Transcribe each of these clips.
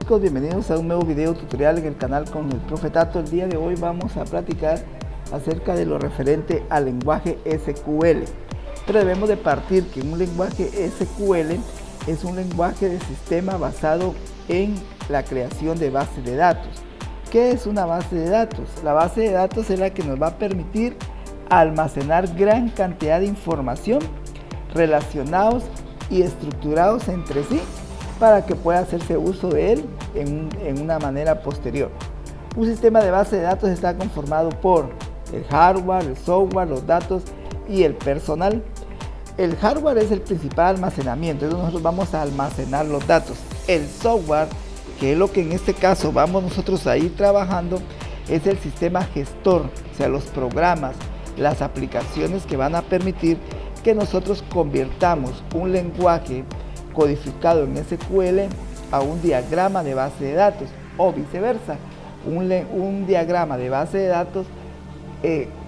chicos, bienvenidos a un nuevo video tutorial en el canal con el Profe Tato. El día de hoy vamos a platicar acerca de lo referente al lenguaje SQL. Pero debemos de partir que un lenguaje SQL es un lenguaje de sistema basado en la creación de bases de datos. ¿Qué es una base de datos? La base de datos es la que nos va a permitir almacenar gran cantidad de información relacionados y estructurados entre sí para que pueda hacerse uso de él en una manera posterior. Un sistema de base de datos está conformado por el hardware, el software, los datos y el personal. El hardware es el principal almacenamiento, entonces nosotros vamos a almacenar los datos. El software, que es lo que en este caso vamos nosotros a ir trabajando, es el sistema gestor, o sea, los programas, las aplicaciones que van a permitir que nosotros convirtamos un lenguaje codificado en SQL a un diagrama de base de datos o viceversa, un diagrama de base de datos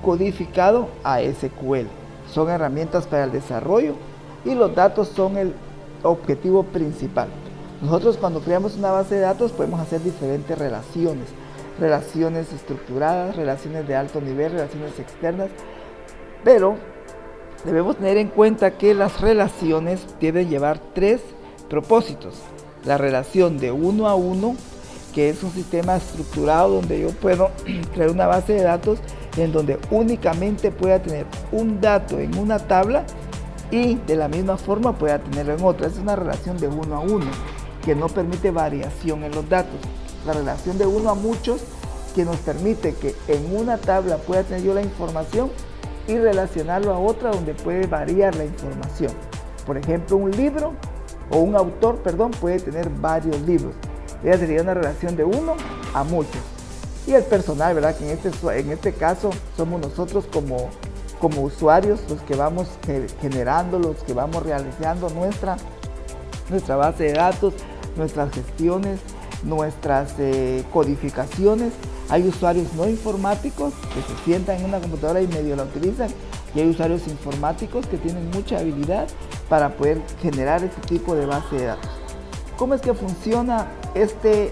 codificado a SQL. Son herramientas para el desarrollo y los datos son el objetivo principal. Nosotros cuando creamos una base de datos podemos hacer diferentes relaciones estructuradas, relaciones de alto nivel, relaciones externas, pero debemos tener en cuenta que las relaciones deben llevar tres propósitos. La relación de uno a uno, que es un sistema estructurado donde yo puedo crear una base de datos en donde únicamente pueda tener un dato en una tabla y de la misma forma pueda tenerlo en otra. Es una relación de uno a uno que no permite variación en los datos. La relación de uno a muchos, que nos permite que en una tabla pueda tener yo la información y relacionarlo a otra donde puede variar la información. Por ejemplo, un libro o un autor, puede tener varios libros. Esa sería una relación de uno a muchos. Y el personal, ¿verdad? Que en este caso somos nosotros como usuarios los que vamos generando, los que vamos realizando nuestra base de datos, nuestras gestiones, nuestras codificaciones. Hay usuarios no informáticos que se sientan en una computadora y medio la utilizan, y hay usuarios informáticos que tienen mucha habilidad para poder generar este tipo de base de datos. ¿Cómo es que funciona este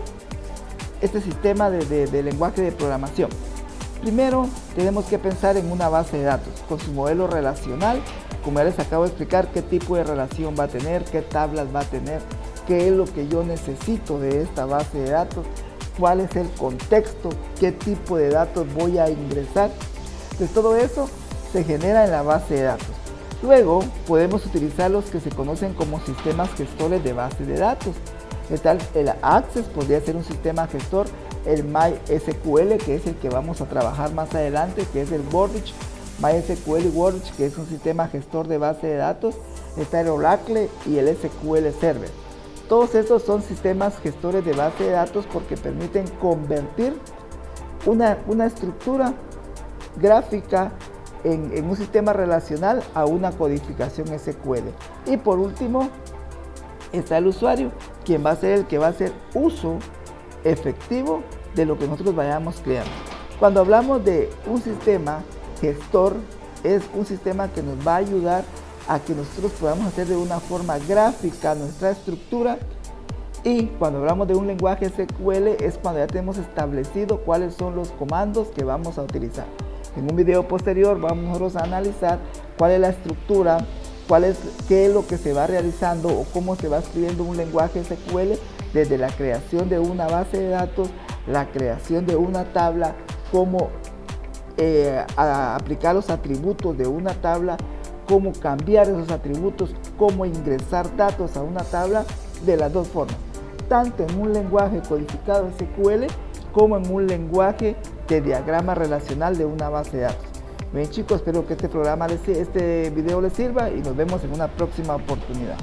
sistema de lenguaje de programación? Primero tenemos que pensar en una base de datos con su modelo relacional. Como ya les acabo de explicar qué tipo de relación va a tener, qué tablas va a tener, qué es lo que yo necesito de esta base de datos, cuál es el contexto, qué tipo de datos voy a ingresar. Entonces todo eso se genera en la base de datos. Luego podemos utilizar los que se conocen como sistemas gestores de base de datos. El Access podría ser un sistema gestor, el MySQL, que es el que vamos a trabajar más adelante, que es el Wordich, MySQL y Wordich, que es un sistema gestor de base de datos. Está el Oracle y el SQL Server. Todos estos son sistemas gestores de base de datos porque permiten convertir una estructura gráfica en un sistema relacional a una codificación SQL. Y por último está el usuario, quien va a ser el que va a hacer uso efectivo de lo que nosotros vayamos creando. Cuando hablamos de un sistema gestor, es un sistema que nos va a ayudar a que nosotros podamos hacer de una forma gráfica nuestra estructura. Y cuando hablamos de un lenguaje SQL es cuando ya tenemos establecido cuáles son los comandos que vamos a utilizar. En un video posterior vamos nosotros a analizar cuál es la estructura, qué es lo que se va realizando o cómo se va escribiendo un lenguaje SQL, desde la creación de una base de datos, la creación de una tabla, cómo aplicar los atributos de una tabla, cómo cambiar esos atributos, cómo ingresar datos a una tabla, de las dos formas, tanto en un lenguaje codificado SQL como en un lenguaje de diagrama relacional de una base de datos. Bien chicos, espero que este video les sirva y nos vemos en una próxima oportunidad.